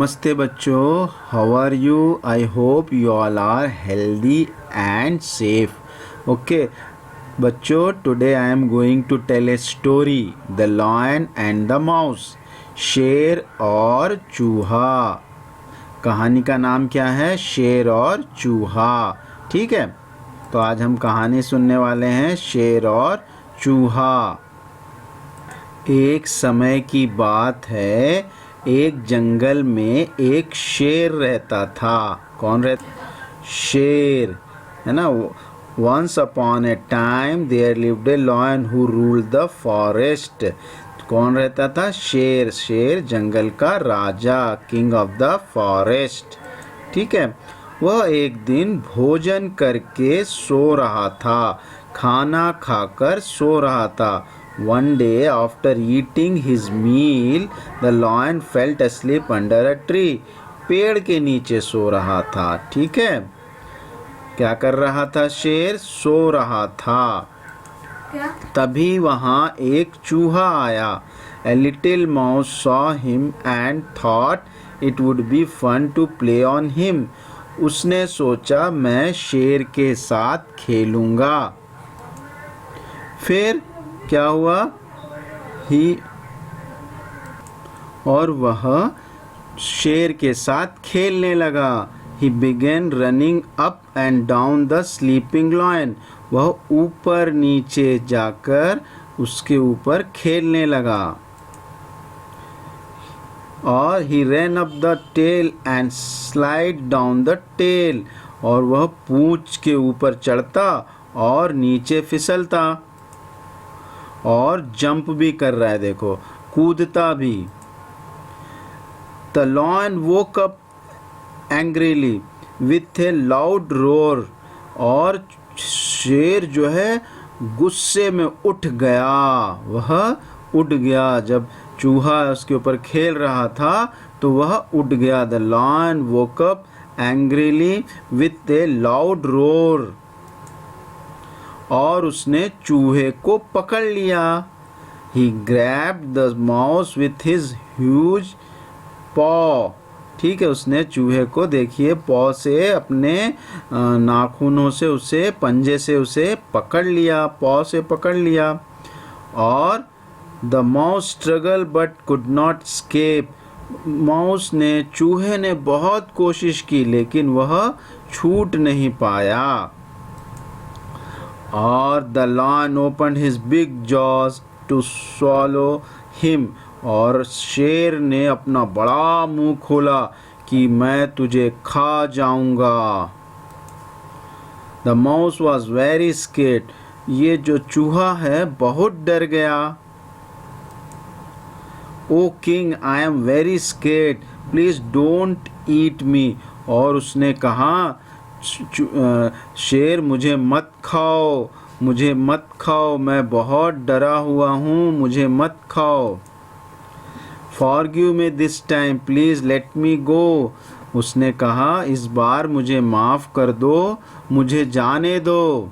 नमस्ते बच्चों, how are you? I hope you all are healthy and safe. Okay बच्चों, today I am going to tell a story, the lion and the mouse. शेर और चूहा। कहानी का नाम क्या है? शेर और चूहा। ठीक है, तो आज हम कहानी सुनने वाले हैं शेर और चूहा। एक समय की बात है, एक जंगल में एक शेर रहता था। कौन रहता? शेर, है ना। Once upon a time there lived a lion who ruled the forest. कौन रहता था? शेर। शेर जंगल का राजा, किंग ऑफ द फॉरेस्ट। ठीक है, वह एक दिन भोजन करके सो रहा था, खाना खाकर सो रहा था। One day after eating his meal, the lion fell asleep under a tree. पेड़ के नीचे सो रहा था। ठीक है, क्या कर रहा था? शेर सो रहा था। क्या? तभी वहाँ एक चूहा आया। A little mouse saw him and thought it would be fun to play on him. उसने सोचा मैं शेर के साथ खेलूंगा। फिर क्या हुआ? और वह शेर के साथ खेलने लगा। He began running up and down the sleeping lion. वह ऊपर नीचे जाकर उसके ऊपर खेलने लगा। और he ran up the tail and slide down the tail. और वह पूंछ के ऊपर चढ़ता और नीचे फिसलता। और जंप भी कर रहा है, देखो, कूदता भी। The lion woke up angrily with a loud roar. और शेर जो है गुस्से में उठ गया। वह उठ गया। जब चूहा उसके ऊपर खेल रहा था तो वह उठ गया। The lion woke up angrily with a loud roar. और उसने चूहे को पकड़ लिया। He grabbed the mouse with his huge paw. ठीक है, उसने चूहे को, देखिए, पॉ से, अपने नाखूनों से उसे, पंजे से उसे पकड़ लिया, पॉ से पकड़ लिया। और the mouse struggled but could not escape. Mouse ने, चूहे ने बहुत कोशिश की लेकिन वह छूट नहीं पाया। और the lion opened his big jaws to swallow him. और शेर ने अपना बड़ा मुंह खोला कि मैं तुझे खा जाऊंगा। The mouse was very scared. ये जो चूहा है बहुत डर गया। Oh king, I am very scared. Please don't eat me. और उसने कहा, शेर, मुझे मत खाओ, मुझे मत खाओ, मैं बहुत डरा हुआ हूँ, मुझे मत खाओ। Forgive me this time, please let me go. उसने कहा, इस बार मुझे माफ कर दो, मुझे जाने दो।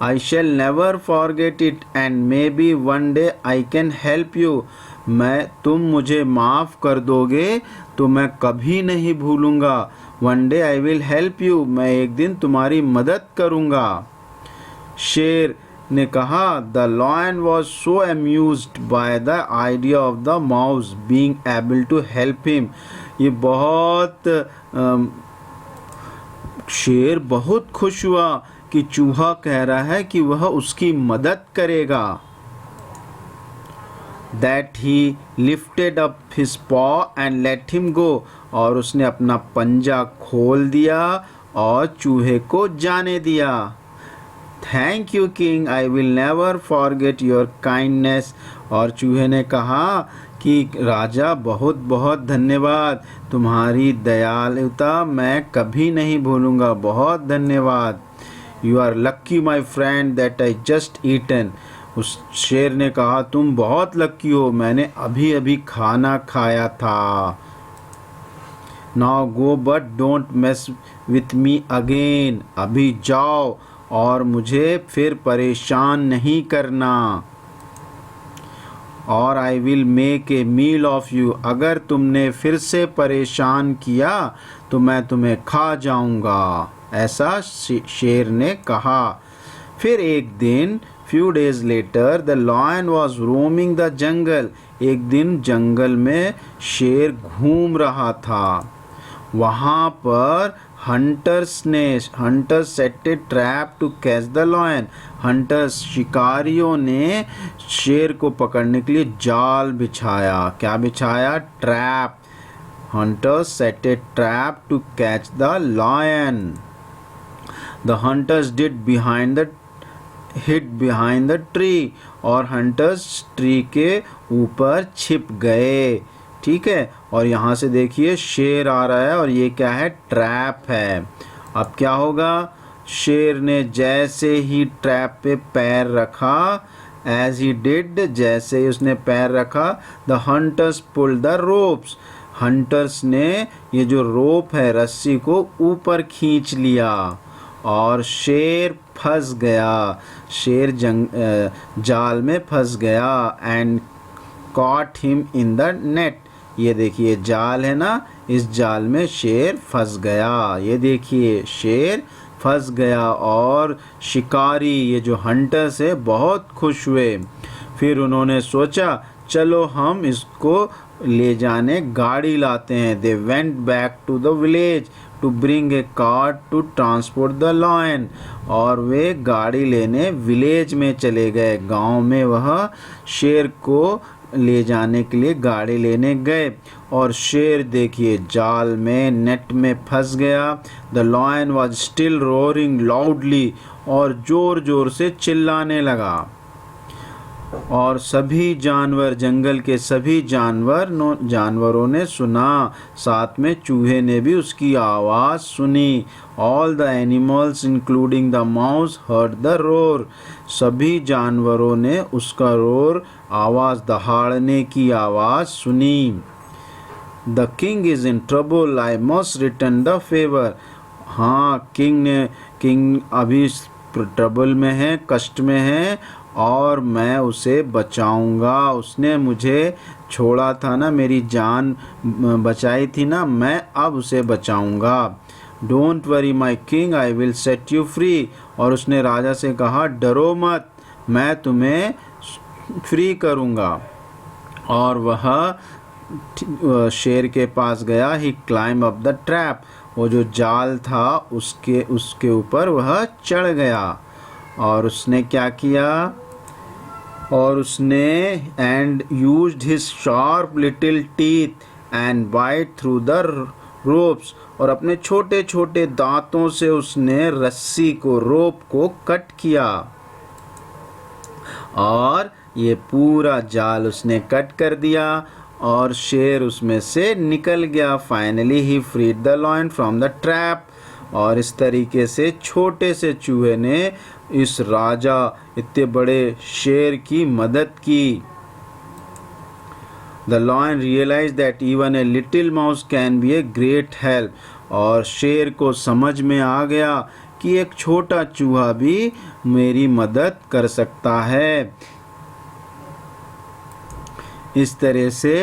I shall never forget it and maybe one day I can help you. तुम मुझे माफ कर दोगे तो मैं कभी नहीं भूलूंगा। One day I will help you. मैं एक दिन तुम्हारी मदद करूंगा। शेर ने कहा, The lion was so amused by the idea of the mouse being able to help him. ये बहुत शेर बहुत खुश हुआ कि चूहा कह रहा है कि वह उसकी मदद करेगा। That he lifted up his paw and let him go. और उसने अपना पंजा खोल दिया और चूहे को जाने दिया। Thank you king, I will never forget your kindness. और चूहे ने कहा कि राजा, बहुत बहुत धन्यवाद, तुम्हारी दयालुता मैं कभी नहीं भूलूंगा, बहुत धन्यवाद। You are lucky my friend that I just eaten. उस शेर ने कहा, तुम बहुत लकी हो, मैंने अभी अभी खाना खाया था। Now go but don't mess with me again. अभी जाओ और मुझे फिर परेशान नहीं करना। और I will make a meal of you, अगर तुमने फिर से परेशान किया तो मैं तुम्हें खा जाऊंगा, ऐसा शेर ने कहा। फिर एक दिन few days later the lion was roaming the jungle, एक दिन जंगल में शेर घूम रहा था। वहाँ पर hunters set a trap to catch the lion, hunters शिकारियों ने शेर को पकड़ने के लिए जाल बिछाया। क्या बिछाया? Trap. Hunters set a trap to catch the lion. The hunters hid behind the tree, और हंटर्स ट्री के ऊपर छिप गए। ठीक है, और यहाँ से देखिए शेर आ रहा है और ये क्या है? ट्रैप है। अब क्या होगा? शेर ने जैसे ही ट्रैप पे पैर रखा, एज ही डिड, जैसे ही उसने पैर रखा, the hunters pulled the ropes, hunters ने ये जो रोप है, रस्सी को ऊपर खींच लिया और शेर फंस गया। शेर जाल में फंस गया। And cot him in the net, ये देखिए जाल है ना, इस जाल में शेर फंस गया। ये देखिए शेर फंस गया और शिकारी, ये जो हंटर्स है, बहुत खुश हुए। फिर उन्होंने सोचा चलो हम इसको ले जाने गाड़ी लाते हैं। They went back to the village to bring a cart to transport the lion, और वे गाड़ी लेने विलेज में चले गए। गांव में वह शेर को ले जाने के लिए गाड़ी लेने गए और शेर देखिए जाल में, नेट में फंस गया। The lion was still roaring loudly, और जोर जोर से चिल्लाने लगा। और सभी जानवर, जंगल के सभी जानवरों ने सुना, साथ में चूहे ने भी उसकी आवाज़ सुनी। All the animals including the mouse heard the roar, सभी जानवरों ने उसका रोर, आवाज़, दहाड़ने की आवाज़ सुनी। The king is in trouble, I must return the favour, हाँ किंग अभी ट्रबल में है, कष्ट में है, और मैं उसे बचाऊंगा। उसने मुझे छोड़ा था ना, मेरी जान बचाई थी ना, मैं अब उसे बचाऊंगा। Don't worry my king, I will set you free, और उसने राजा से कहा डरो मत, मैं तुम्हें फ्री करूंगा। और वह शेर के पास गया। ही क्लाइम अप द ट्रैप, वो जो जाल था उसके ऊपर वह चढ़ गया। और उसने क्या किया? और उसने and used his sharp little teeth and bite through the ropes, और अपने छोटे छोटे दांतों से उसने रस्सी को, रोप को कट किया, और ये पूरा जाल उसने कट कर दिया और शेर उसमें से निकल गया। Finally he freed the lion from the trap, और इस तरीके से छोटे से चूहे ने इस राजा, इतने बड़े शेर की मदद की। The lion realise that even a little mouse can be a great help, और शेर को समझ में आ गया कि एक छोटा चूहा भी मेरी मदद कर सकता है। इस तरह से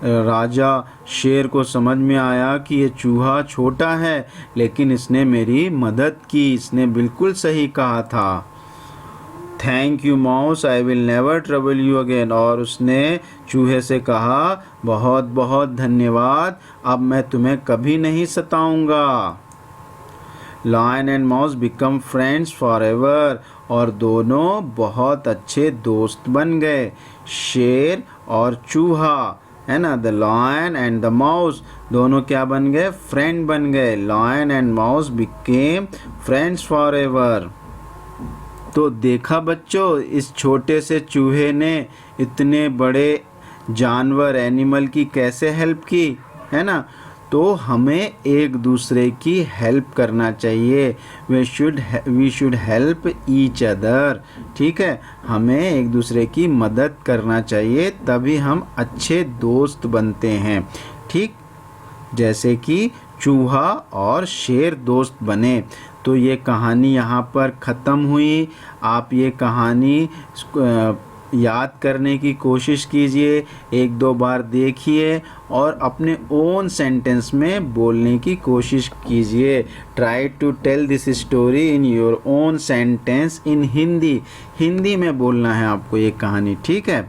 राजा शेर को समझ में आया कि ये चूहा छोटा है लेकिन इसने मेरी मदद की, इसने बिल्कुल सही कहा था। Thank you mouse, I will never trouble you again, और उसने चूहे से कहा बहुत बहुत धन्यवाद, अब मैं तुम्हें कभी नहीं सताऊंगा। Lion and mouse become friends for ever, और दोनों बहुत अच्छे दोस्त बन गए। शेर और चूहा, है ना, the lion and the mouse, दोनों क्या बन गए? फ्रेंड बन गए। Lion and mouse became friends for ever. तो देखा बच्चों, इस छोटे से चूहे ने इतने बड़े जानवर, एनिमल की कैसे हेल्प की, है ना। तो हमें एक दूसरे की हेल्प करना चाहिए। We should help each other, ठीक है, हमें एक दूसरे की मदद करना चाहिए, तभी हम अच्छे दोस्त बनते हैं। ठीक, जैसे कि चूहा और शेर दोस्त बने। तो ये कहानी यहाँ पर ख़त्म हुई। आप ये कहानी याद करने की कोशिश कीजिए, एक दो बार देखिए और अपने ओन सेंटेंस में बोलने की कोशिश कीजिए। Try to tell this story in your own sentence in Hindi. Hindi में बोलना है आपको ये कहानी, ठीक है।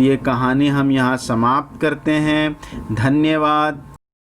ये कहानी हम यहाँ समाप्त करते हैं। धन्यवाद।